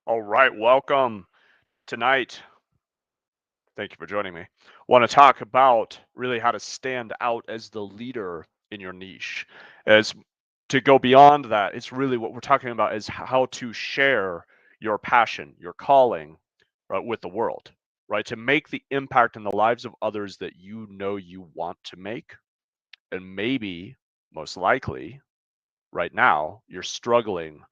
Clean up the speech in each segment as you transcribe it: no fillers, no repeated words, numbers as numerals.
All right, welcome tonight. Thank you for joining me. Want to talk about really how to stand out as the leader in your niche. As to go beyond that, it's really what we're talking about is how to share your passion, your calling, right, with the world, right? To make the impact in the lives of others that you know you want to make. And maybe, most likely, right now, you're struggling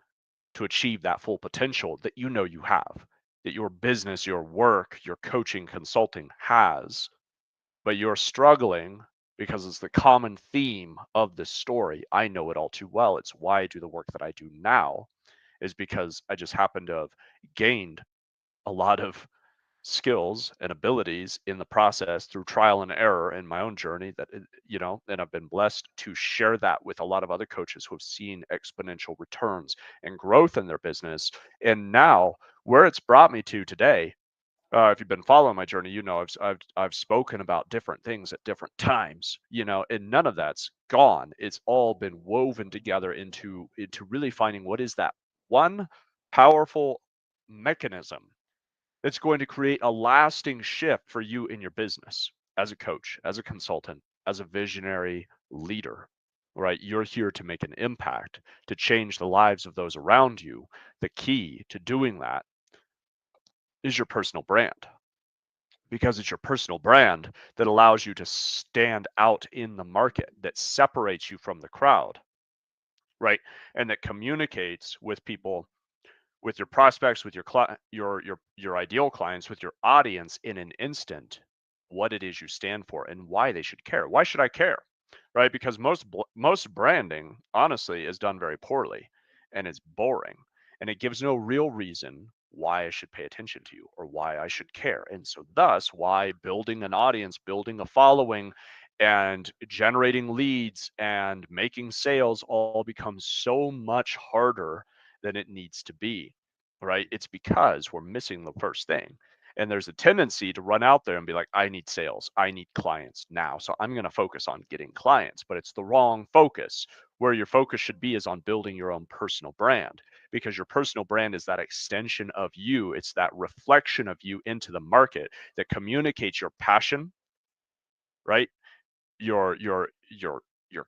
to achieve that full potential that you know you have, that your business, your work, your coaching, consulting has, but you're struggling because it's the common theme of this story. I know it all too well. It's why I do the work that I do now, is because I just happen to have gained a lot of skills and abilities in the process through trial and error in my own journey and I've been blessed to share that with a lot of other coaches who have seen exponential returns and growth in their business. And now where it's brought me to today, if you've been following my journey, I've spoken about different things at different times, and none of that's gone. It's all been woven together into really finding what is that one powerful mechanism it's going to create a lasting shift for you in your business as a coach, as a consultant, as a visionary leader, right? You're here to make an impact, to change the lives of those around you. The key to doing that is your personal brand, because it's your personal brand that allows you to stand out in the market, that separates you from the crowd, right? And that communicates with people, with your prospects, with your ideal clients, with your audience in an instant, what it is you stand for and why they should care. Why should I care? Right? Because most branding, honestly, is done very poorly, and it's boring, and it gives no real reason why I should pay attention to you or why I should care. And so thus why building an audience, building a following, and generating leads and making sales all becomes so much harder than it needs to be, right? It's because we're missing the first thing. And there's a tendency to run out there and be like, I need sales, I need clients now. So I'm going to focus on getting clients, but it's the wrong focus. Where your focus should be is on building your own personal brand, because your personal brand is that extension of you. It's that reflection of you into the market that communicates your passion, right? Your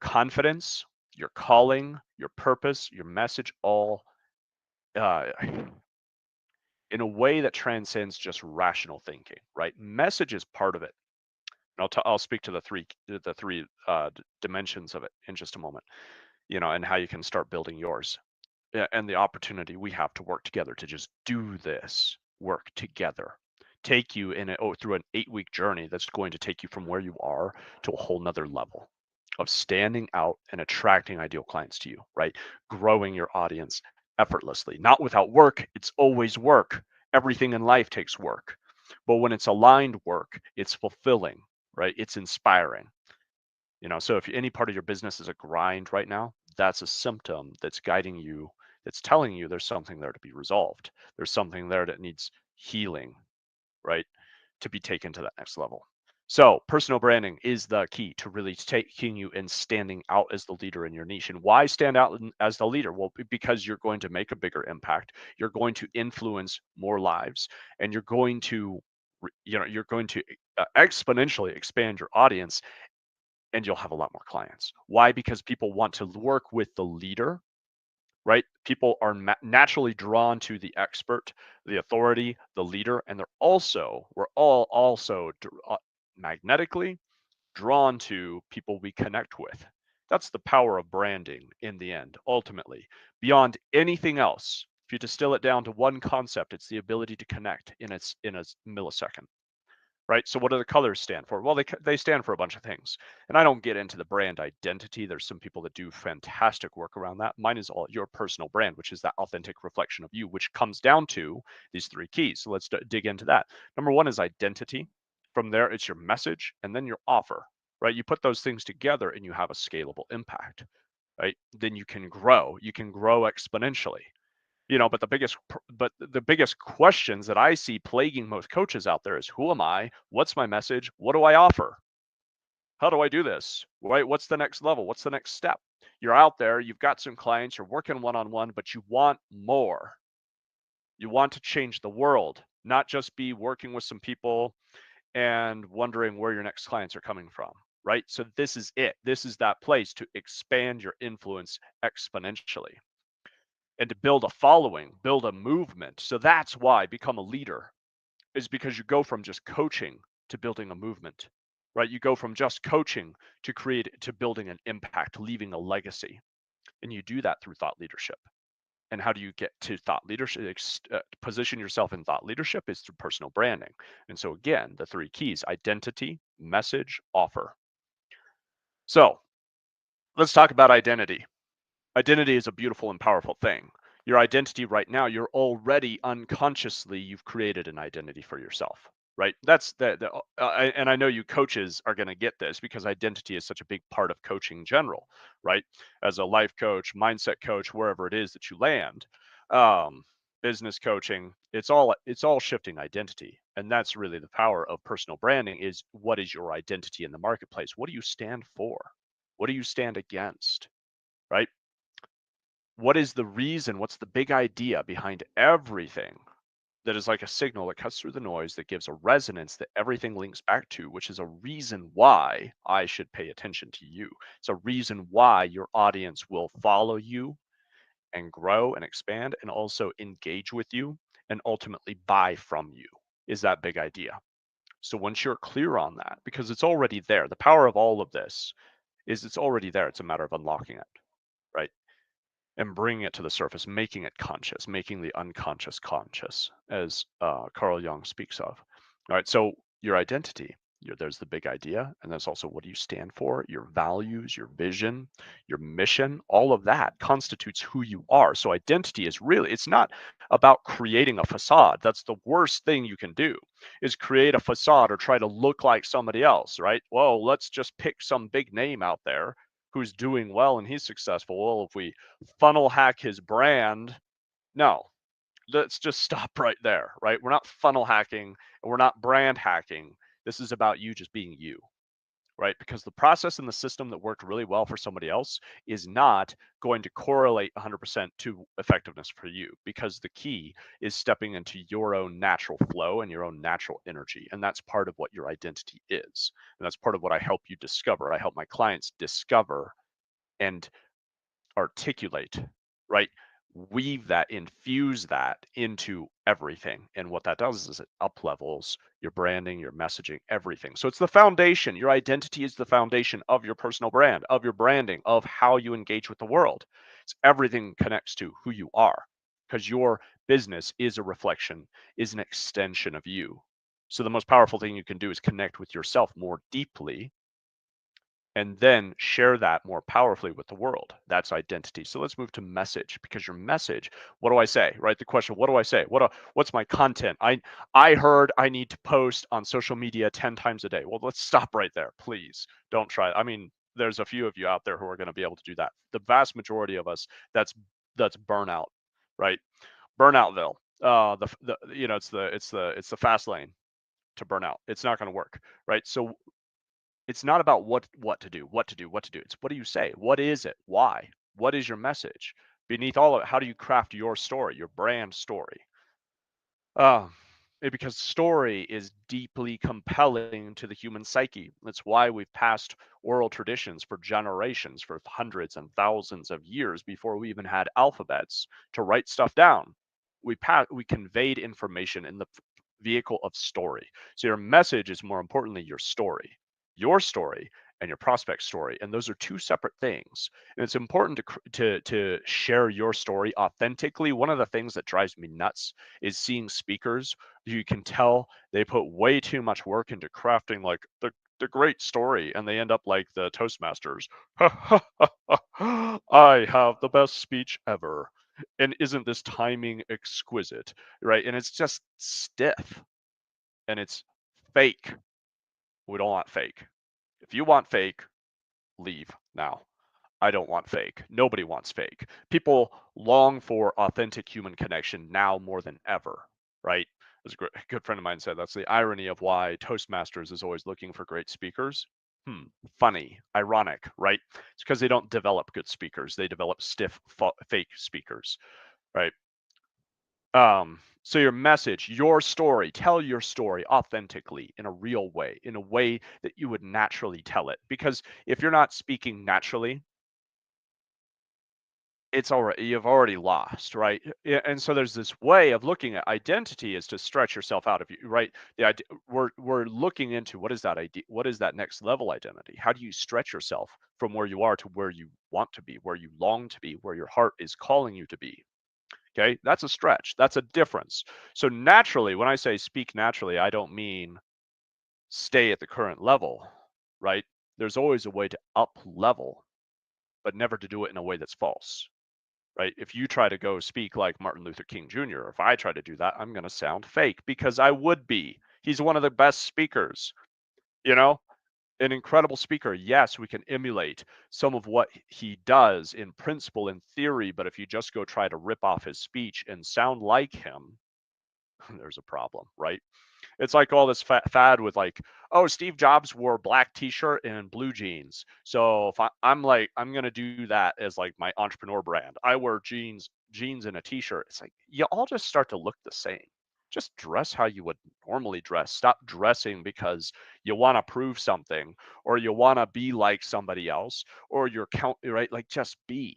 confidence, your calling, your purpose, your message, all uh, in a way that transcends just rational thinking, right? Message is part of it. And I'll speak to the three dimensions of it in just a moment, and how you can start building yours. Yeah, and the opportunity we have to work together to just do this work together. Take you through an 8-week journey that's going to take you from where you are to a whole nother level of standing out and attracting ideal clients to you, right? Growing your audience effortlessly, not without work. It's always work. Everything in life takes work. But when it's aligned work, it's fulfilling, right? It's inspiring. So if any part of your business is a grind right now, that's a symptom that's guiding you, that's telling you there's something there to be resolved. There's something there that needs healing, right? To be taken to that next level. So personal branding is the key to really taking you and standing out as the leader in your niche. And why stand out as the leader? Well, because you're going to make a bigger impact. You're going to influence more lives, and you're going to exponentially expand your audience, and you'll have a lot more clients. Why? Because people want to work with the leader, right? People are naturally drawn to the expert, the authority, the leader, and we're all also magnetically drawn to people we connect with. That's the power of branding in the end, ultimately. Beyond anything else, if you distill it down to one concept, it's the ability to connect in a millisecond, right? So what do the colors stand for? Well, they stand for a bunch of things. And I don't get into the brand identity. There's some people that do fantastic work around that. Mine is all your personal brand, which is that authentic reflection of you, which comes down to these three keys. So let's dig into that. Number one is identity. From there, it's your message and then your offer, right? You put those things together and you have a scalable impact, right? Then you can grow. You can grow exponentially. But the biggest questions that I see plaguing most coaches out there is, who am I? What's my message? What do I offer? How do I do this? Right? What's the next level? What's the next step? You're out there, you've got some clients, you're working one-on-one, but you want more. You want to change the world, not just be working with some people and wondering where your next clients are coming from, right? So this is it. This is that place to expand your influence exponentially and to build a following, build a movement. So that's why become a leader is because you go from just coaching to building a movement, right? You go from just coaching to building an impact, leaving a legacy. And you do that through thought leadership. And how do you get to thought leadership? Position yourself in thought leadership is through personal branding. And so, again, the three keys: identity, message, offer. So, let's talk about identity. Identity is a beautiful and powerful thing. Your identity right now, you're already unconsciously, you've created an identity for yourself, right? That's and I know you coaches are going to get this because identity is such a big part of coaching in general, right? As a life coach, mindset coach, wherever it is that you land, um, business coaching, it's all shifting identity. And that's really the power of personal branding is what is your identity in the marketplace? What do you stand for? What do you stand against? Right? What is the reason? What's the big idea behind everything that is like a signal that cuts through the noise that gives a resonance that everything links back to, which is a reason why I should pay attention to you. It's a reason why your audience will follow you and grow and expand and also engage with you and ultimately buy from you is that big idea. So once you're clear on that, because it's already there, the power of all of this is it's already there. It's a matter of unlocking it, right? And bringing it to the surface, making it conscious, making the unconscious conscious, as Carl Jung speaks of. All right, so your identity, there's the big idea, and there's also what do you stand for, your values, your vision, your mission, all of that constitutes who you are. So identity is really, it's not about creating a facade. That's the worst thing you can do is create a facade or try to look like somebody else, right? Well, let's just pick some big name out there who's doing well and he's successful. Well, if we funnel hack his brand, no, let's just stop right there, right? We're not funnel hacking and we're not brand hacking. This is about you just being you, right? Because the process and the system that worked really well for somebody else is not going to correlate 100% to effectiveness for you because the key is stepping into your own natural flow and your own natural energy. And that's part of what your identity is. And that's part of what I help you discover. I help my clients discover and articulate, right? Weave that, infuse that into everything. And what that does is it up levels your branding, your messaging, everything. So it's the foundation. Your identity is the foundation of your personal brand, of your branding, of how you engage with the world. It's everything connects to who you are because your business is a reflection, is an extension of you. So the most powerful thing you can do is connect with yourself more deeply and then share that more powerfully with the world. That's identity. So let's move to message because your message, what do I say? Right? The question, what do I say? What's my content? I heard I need to post on social media 10 times a day. Well, let's stop right there. Please don't try. I mean, there's a few of you out there who are going to be able to do that. The vast majority of us, that's burnout, right? Burnoutville. The it's the fast lane to burnout. It's not going to work, right? So it's not about what to do. It's what do you say? What is it? Why? What is your message? Beneath all of it, how do you craft your story, your brand story? Uh, because story is deeply compelling to the human psyche. That's why we've passed oral traditions for generations, for hundreds and thousands of years before we even had alphabets to write stuff down. We conveyed information in the vehicle of story. So your message is more importantly your story and your prospect story, and those are two separate things. And it's important to share your story authentically. One of the things that drives me nuts is seeing speakers you can tell they put way too much work into crafting like the great story and they end up like the Toastmasters. I have the best speech ever. And isn't this timing exquisite? Right? And it's just stiff and it's fake. We don't want fake. If you want fake, leave now. I don't want fake. Nobody wants fake. People long for authentic human connection now more than ever, right? As a good friend of mine said, that's the irony of why Toastmasters is always looking for great speakers. Funny, ironic, right? It's because they don't develop good speakers. They develop stiff, fake speakers, right? So your message, your story, tell your story authentically in a real way, in a way that you would naturally tell it. Because if you're not speaking naturally, it's already you've already lost, right? Yeah, and so there's this way of looking at identity is to stretch yourself out of you, right? We're looking into what is that idea, what is that next level identity? How do you stretch yourself from where you are to where you want to be, where you long to be, where your heart is calling you to be? Okay, that's a stretch. That's a difference. So naturally, when I say speak naturally, I don't mean stay at the current level, right? There's always a way to up level, but never to do it in a way that's false, right? If you try to go speak like Martin Luther King Jr., if I try to do that, I'm going to sound fake because I would be. He's one of the best speakers, you know, an incredible speaker. Yes, we can emulate some of what he does in principle, in theory, but if you just go try to rip off his speech and sound like him, there's a problem, right? It's like all this fad with like, oh, Steve Jobs wore black t-shirt and blue jeans. So if I'm like, I'm gonna do that as like my entrepreneur brand. I wear jeans and a t-shirt. It's like you all just start to look the same. Just dress how you would normally dress. Stop dressing because you want to prove something or you want to be like somebody else or you're right. Like just be.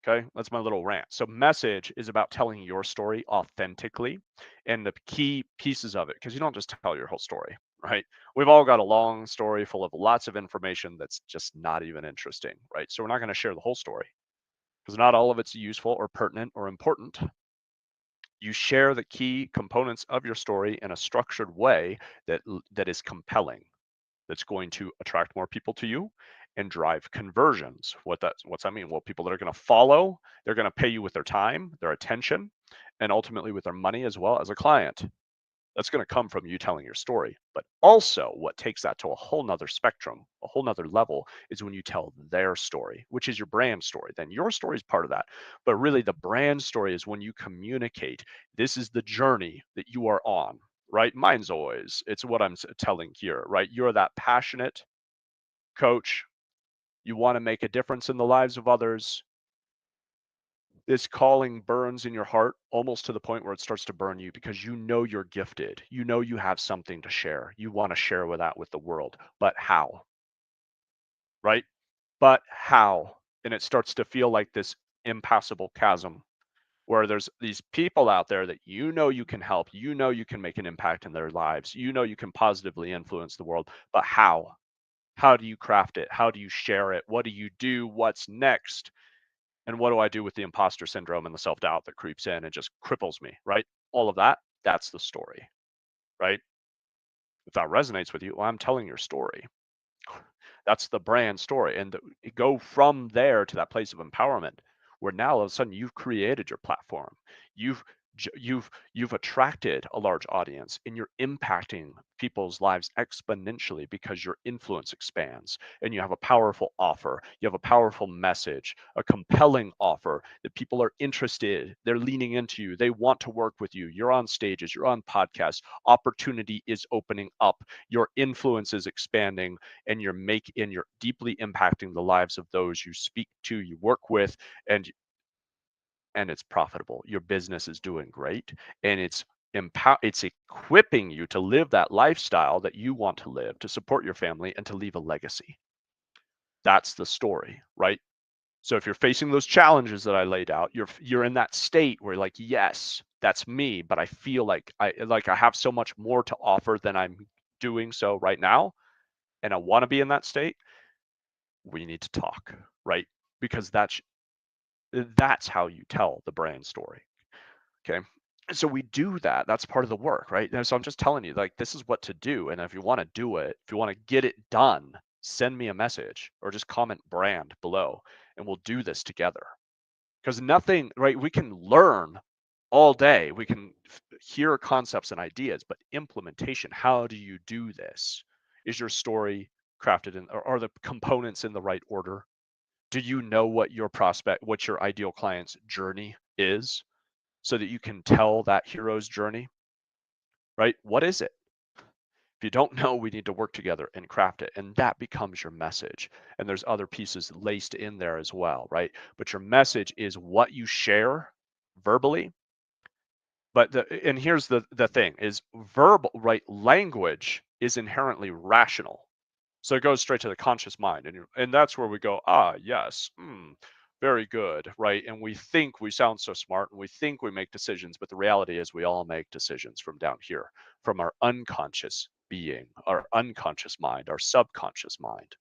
Okay, that's my little rant. So, message is about telling your story authentically and the key pieces of it, because you don't just tell your whole story, right? We've all got a long story full of lots of information that's just not even interesting, right? So, we're not going to share the whole story because not all of it's useful or pertinent or important. You share the key components of your story in a structured way that is compelling, that's going to attract more people to you and drive conversions. What's that mean? Well, people that are going to follow, they're going to pay you with their time, their attention, and ultimately with their money as well as a client. That's going to come from you telling your story. But also what takes that to a whole nother spectrum, a whole nother level is when you tell their story, which is your brand story. Then your story is part of that. But really the brand story is when you communicate, this is the journey that you are on, right? Mine's always, it's what I'm telling here, right? You're that passionate coach. You want to make a difference in the lives of others. This calling burns in your heart almost to the point where it starts to burn you because you know you're gifted. You know you have something to share. You want to share with that with the world. But how? Right? But how? And it starts to feel like this impassable chasm where there's these people out there that you know you can help, you know you can make an impact in their lives, you know you can positively influence the world. But how? How do you craft it? How do you share it? What do you do? What's next? And what do I do with the imposter syndrome and the self-doubt that creeps in and just cripples me, right? All of that, that's the story, right? If that resonates with you, well, I'm telling your story. That's the brand story. And go from there to that place of empowerment where now all of a sudden you've created your platform. You've you've attracted a large audience and you're impacting people's lives exponentially because your influence expands and you have a powerful offer, you have a powerful message, a compelling offer that people are interested, they're leaning into you, they want to work with you, you're on stages, you're on podcasts, opportunity is opening up, your influence is expanding, and you're deeply impacting the lives of those you speak to, you work with, and it's profitable. Your business is doing great, and it's equipping you to live that lifestyle that you want to live, to support your family, and to leave a legacy. That's the story, right? So if you're facing those challenges that I laid out, you're in that state where like, yes, that's me, but I feel like I have so much more to offer than I'm doing so right now, and I want to be in that state. We need to talk, right? Because that's how you tell the brand story. Okay. So we do that. That's part of the work, right? And so I'm just telling you, like, this is what to do. And if you want to do it, if you want to get it done, send me a message or just comment brand below and we'll do this together. Because nothing, right? We can learn all day. We can hear concepts and ideas, but implementation, how do you do this? Is your story crafted in, or are the components in the right order? Do you know what what your ideal client's journey is so that you can tell that hero's journey, right? What is it? If you don't know, we need to work together and craft it. And that becomes your message. And there's other pieces laced in there as well, right? But your message is what you share verbally. But and here's the thing is verbal, right? Language is inherently rational. So it goes straight to the conscious mind, and that's where we go, ah, yes, very good, right? And we think we sound so smart, and we think we make decisions, but the reality is we all make decisions from down here, from our unconscious being, our unconscious mind, our subconscious mind,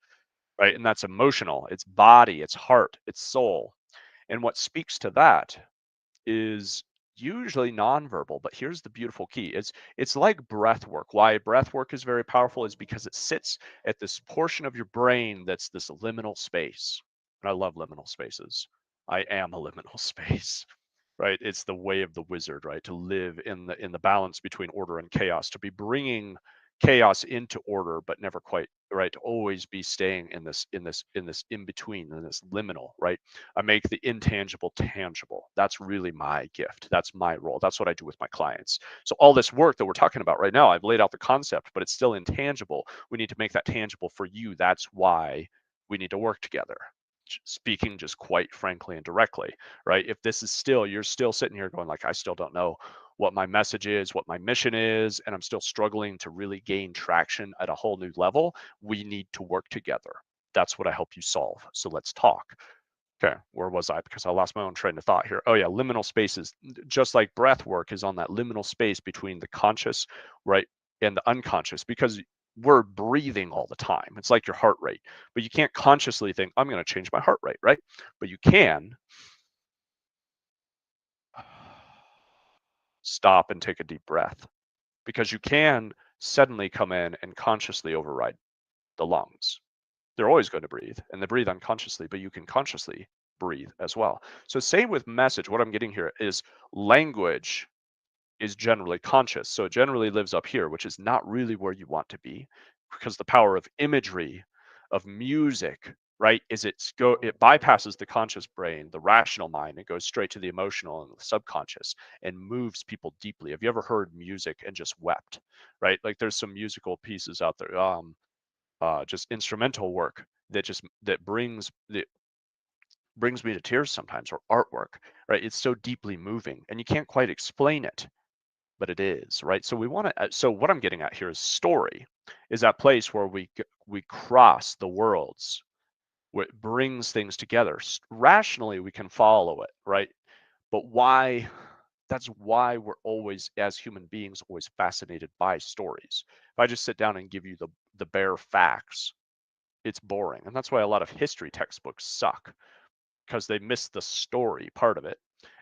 right? And that's emotional, it's body, it's heart, it's soul. And what speaks to that is usually nonverbal, but here's the beautiful key. It's like breath work. Why breath work is very powerful is because it sits at this portion of your brain that's this liminal space. And I love liminal spaces. I am a liminal space, right? It's the way of the wizard, right? To live in the balance between order and chaos, to be bringing chaos into order, but never quite, right? To always be staying in this in between, in this liminal, right? I make the intangible tangible. That's really my gift. That's my role. That's what I do with my clients. So all this work that we're talking about right now, I've laid out the concept, but it's still intangible. We need to make that tangible for you. That's why we need to work together. Speaking just quite frankly and directly, right? If this is still, you're still sitting here going like, I still don't know what my message is, what my mission is, and I'm still struggling to really gain traction at a whole new level, we need to work together. That's what I help you solve. So let's talk. Okay, where was I? Because I lost my own train of thought here. Oh yeah, liminal spaces, just like breath work is on that liminal space between the conscious, right, and the unconscious, because we're breathing all the time. It's like your heart rate, but you can't consciously think, I'm going to change my heart rate, right? But you can stop and take a deep breath, because you can suddenly come in and consciously override the lungs. They're always going to breathe, and they breathe unconsciously, but you can consciously breathe as well. So same with message. What I'm getting here is language is generally conscious. So it generally lives up here, which is not really where you want to be, because the power of imagery, of music, right, is it bypasses the conscious brain, the rational mind, and goes straight to the emotional and the subconscious and moves people deeply. Have you ever heard music and just wept? Right? Like there's some musical pieces out there, just instrumental work that brings me to tears sometimes, or artwork, right? It's so deeply moving and you can't quite explain it, but it is, right? So we want to, so what I'm getting at here is story is that place where we cross the worlds, where it brings things together. Rationally, we can follow it, right? But why? That's why we're always, as human beings, always fascinated by stories. If I just sit down and give you the bare facts, it's boring, and that's why a lot of history textbooks suck, because they miss the story part of it,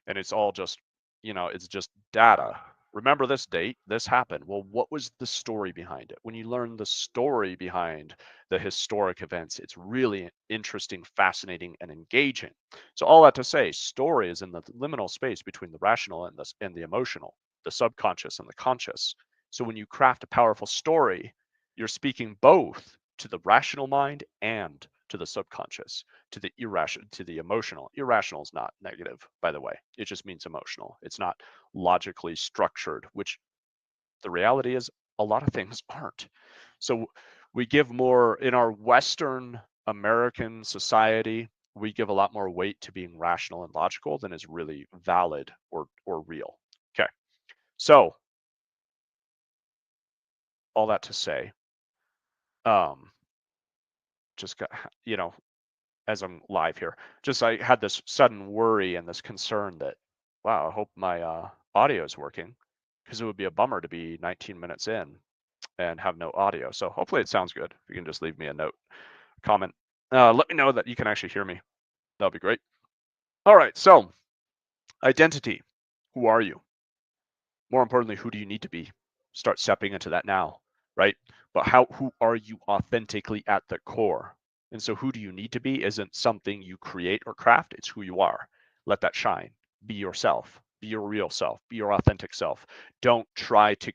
and it's all just, it's just data. Remember this date, this happened. Well, what was the story behind it? When you learn the story behind the historic events, it's really interesting, fascinating, and engaging. So all that to say, story is in the liminal space between the rational and the emotional, the subconscious and the conscious. So when you craft a powerful story, you're speaking both to the rational mind and to the subconscious, to the irrational, to the emotional. Irrational is not negative, by the way. It just means emotional. It's not logically structured, which the reality is a lot of things aren't. So we give more in our Western American society, we give a lot more weight to being rational and logical than is really valid or real. Okay. So all that to say, um, just got, as I'm live here, just I had this sudden worry and this concern that, wow, I hope my audio is working, because it would be a bummer to be 19 minutes in and have no audio. So hopefully it sounds good. If you can just leave me a note, comment, let me know that you can actually hear me. That'll be great. All right. So identity. Who are you? More importantly, who do you need to be? Start stepping into that now, right? But who are you authentically at the core? And so who do you need to be isn't something you create or craft, it's who you are. Let that shine. Be yourself. Be your real self. Be your authentic self. Don't try to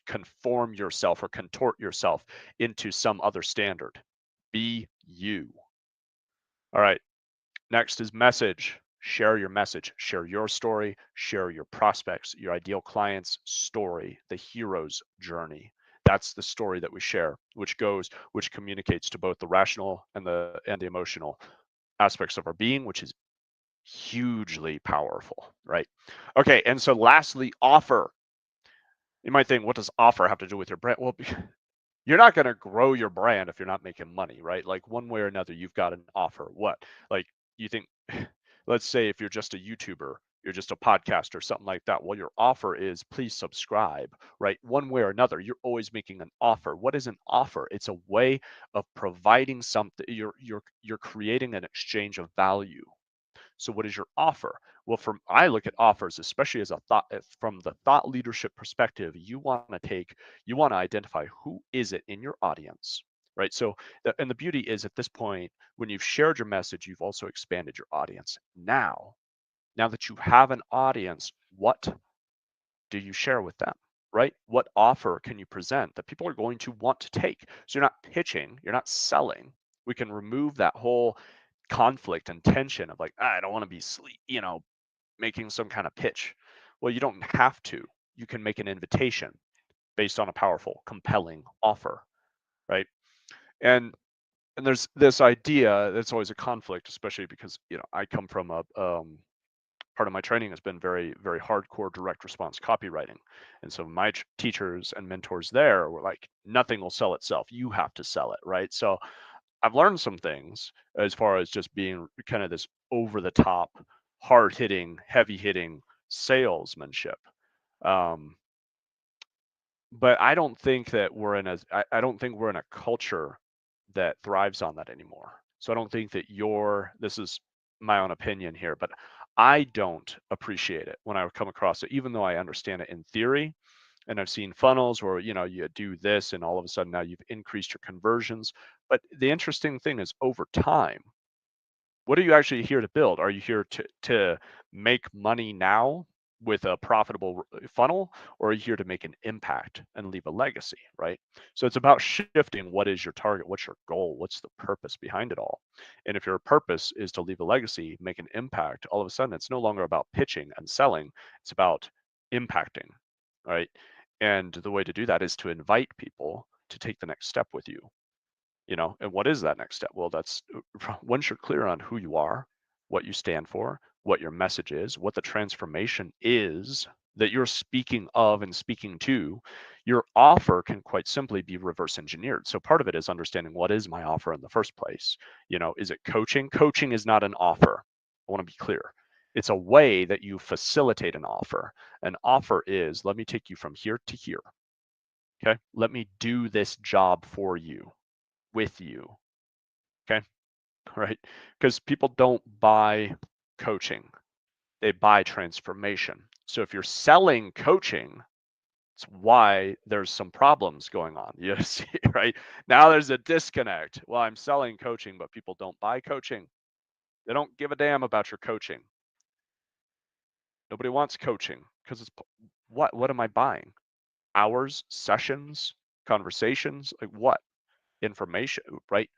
conform yourself or contort yourself into some other standard. Be you. All right. Next is message. Share your message. Share your story. Share your prospects, your ideal clients' story, the hero's journey. That's the story that we share, which communicates to both the rational and the emotional aspects of our being, which is Hugely powerful, right? Okay, and so lastly, offer. You might think, what does offer have to do with your brand? Well, you're not going to grow your brand if you're not making money, right? Like one way or another, you've got an offer. What? Like you think, let's say if you're just a YouTuber, you're just a podcaster, something like that. Well, your offer is please subscribe, right? One way or another, you're always making an offer. What is an offer? It's a way of providing something. You're creating an exchange of value. So what is your offer? Well, from I look at offers, especially as a thought from the thought leadership perspective, you want to identify who is it in your audience, right? So, and the beauty is at this point, when you've shared your message, you've also expanded your audience. Now that you have an audience, what do you share with them, right? What offer can you present that people are going to want to take? So you're not pitching, you're not selling. We can remove that whole conflict and tension of like, I don't want to be making some kind of pitch. Well, you don't have to. You can make an invitation based on a powerful, compelling offer, right? And and there's this idea that's always a conflict, especially because I come from a part of my training has been very, very hardcore direct response copywriting. And so my teachers and mentors there were like, nothing will sell itself. You have to sell it, right? So I've learned some things as far as just being kind of this over the top, hard hitting, heavy hitting salesmanship. Um, but I don't think that I don't think we're in a culture that thrives on that anymore. So I don't think that this is my own opinion here, but I don't appreciate it when I come across it, even though I understand it in theory. And I've seen funnels where, you do this and all of a sudden now you've increased your conversions. But the interesting thing is over time, what are you actually here to build? Are you here to make money now with a profitable funnel, or are you here to make an impact and leave a legacy, right? So it's about shifting. What is your target? What's your goal? What's the purpose behind it all? And if your purpose is to leave a legacy, make an impact, all of a sudden it's no longer about pitching and selling. It's about impacting, right? And the way to do that is to invite people to take the next step with you. And what is that next step? Well, that's once you're clear on who you are, what you stand for, what your message is, what the transformation is that you're speaking of and speaking to, your offer can quite simply be reverse engineered. So part of it is understanding, what is my offer in the first place? Is it coaching? Coaching is not an offer. I want to be clear. It's a way that you facilitate an offer. An offer is, let me take you from here to here. Okay. Let me do this job for you, with you. Okay. Right. Because people don't buy coaching, they buy transformation. So if you're selling coaching, it's why there's some problems going on. You see, right? Now there's a disconnect. Well, I'm selling coaching, but people don't buy coaching. They don't give a damn about your coaching. Nobody wants coaching because it's what am I buying? Hours, sessions, conversations, like what? Information, right?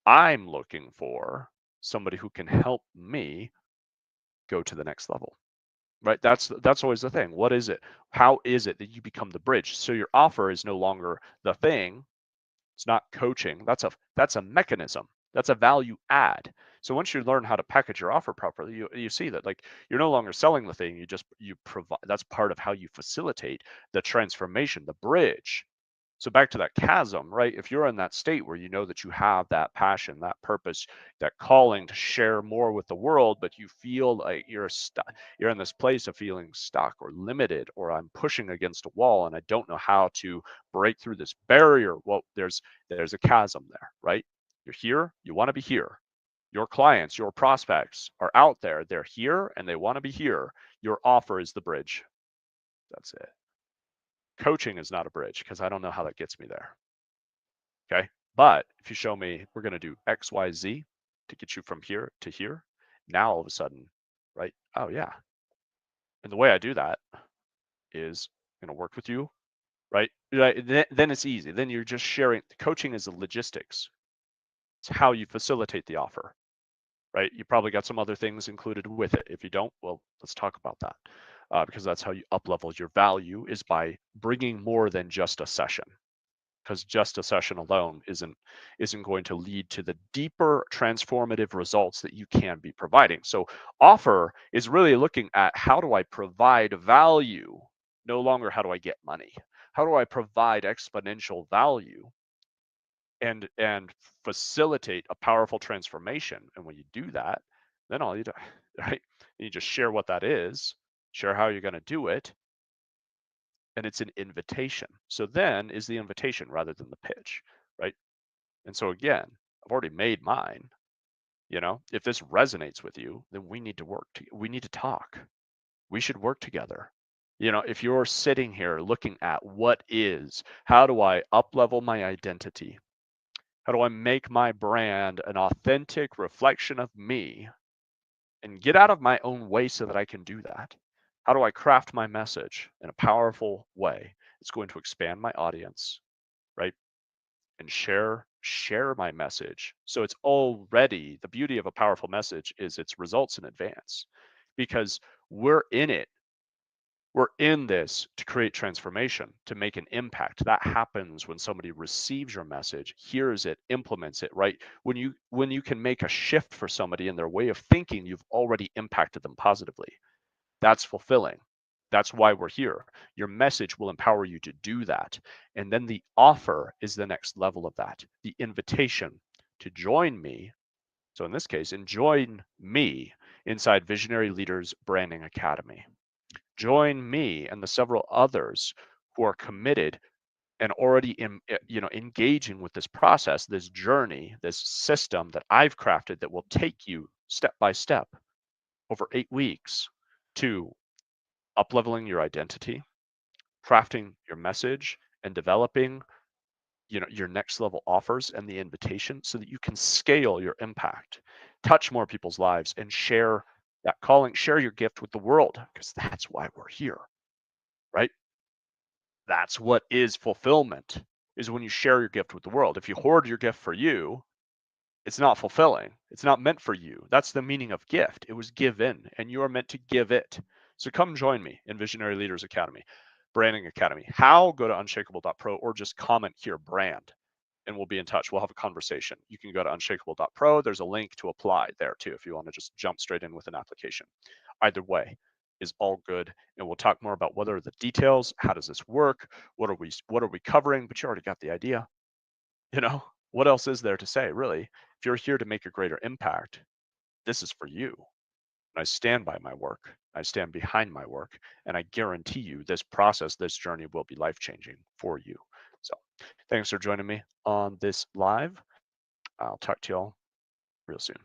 I'm looking for somebody who can help me go to the next level, right? That's always the thing. What is it? How is it that you become the bridge? So your offer is no longer the thing. It's not coaching. That's a mechanism. That's a value add. So once you learn how to package your offer properly, you see that like you're no longer selling the thing. You provide. That's part of how you facilitate the transformation, the bridge. So back to that chasm, right? If you're in that state where you know that you have that passion, that purpose, that calling to share more with the world, but you feel like you're in this place of feeling stuck or limited, or I'm pushing against a wall and I don't know how to break through this barrier. Well, there's a chasm there, right? You're here, you want to be here. Your clients, your prospects are out there. They're here and they want to be here. Your offer is the bridge. That's it. Coaching is not a bridge because I don't know how that gets me there. Okay. But if you show me we're going to do X, Y, Z to get you from here to here, now all of a sudden, right? Oh, yeah. And the way I do that is going to work with you, right? Then it's easy. Then you're just sharing. Coaching is the logistics. It's how you facilitate the offer, right? You probably got some other things included with it. If you don't, well, let's talk about that. Because that's how you up level your value, is by bringing more than just a session. because just a session alone isn't going to lead to the deeper transformative results that you can be providing. So offer is really looking at, how do I provide value? No longer how do I get money? How do I provide exponential value and facilitate a powerful transformation? And when you do that, then all you do, right? You just share what that is, share how you're going to do it, and it's an invitation. So then is the invitation rather than the pitch, right? And so again, I've already made mine. If this resonates with you, then we need to we need to talk. We should work together. If you're sitting here looking at how do I up level my identity? How do I make my brand an authentic reflection of me and get out of my own way so that I can do that? How do I craft my message in a powerful way? It's going to expand my audience, right? And share my message. So it's already, the beauty of a powerful message is its results in advance, because we're in it. We're in this to create transformation, to make an impact. That happens when somebody receives your message, hears it, implements it, right? When you can make a shift for somebody in their way of thinking, you've already impacted them positively. That's fulfilling. That's why we're here. Your message will empower you to do that. And then the offer is the next level of that. The invitation to join me. So in this case, join me inside Visionary Leaders Branding Academy. Join me and the several others who are committed and already engaging with this process, this journey, this system that I've crafted that will take you step by step over 8 weeks to up-leveling your identity, crafting your message, and developing your next level offers and the invitation so that you can scale your impact, touch more people's lives, and share that calling, share your gift with the world, because that's why we're here, right? That's what is fulfillment, is when you share your gift with the world. If you hoard your gift for you, it's not fulfilling. It's not meant for you. That's the meaning of gift. It was given, and you are meant to give it. So come join me in Visionary Leaders Academy, Branding Academy. How? Go to unshakable.pro or just comment here, brand, and we'll be in touch. We'll have a conversation. You can go to unshakable.pro. There's a link to apply there too if you want to just jump straight in with an application. Either way is all good, and we'll talk more about what are the details, how does this work, what are we covering, but you already got the idea. What else is there to say, really? If you're here to make a greater impact, this is for you. And I stand by my work. I stand behind my work. And I guarantee you this process, this journey will be life-changing for you. So thanks for joining me on this live. I'll talk to y'all real soon.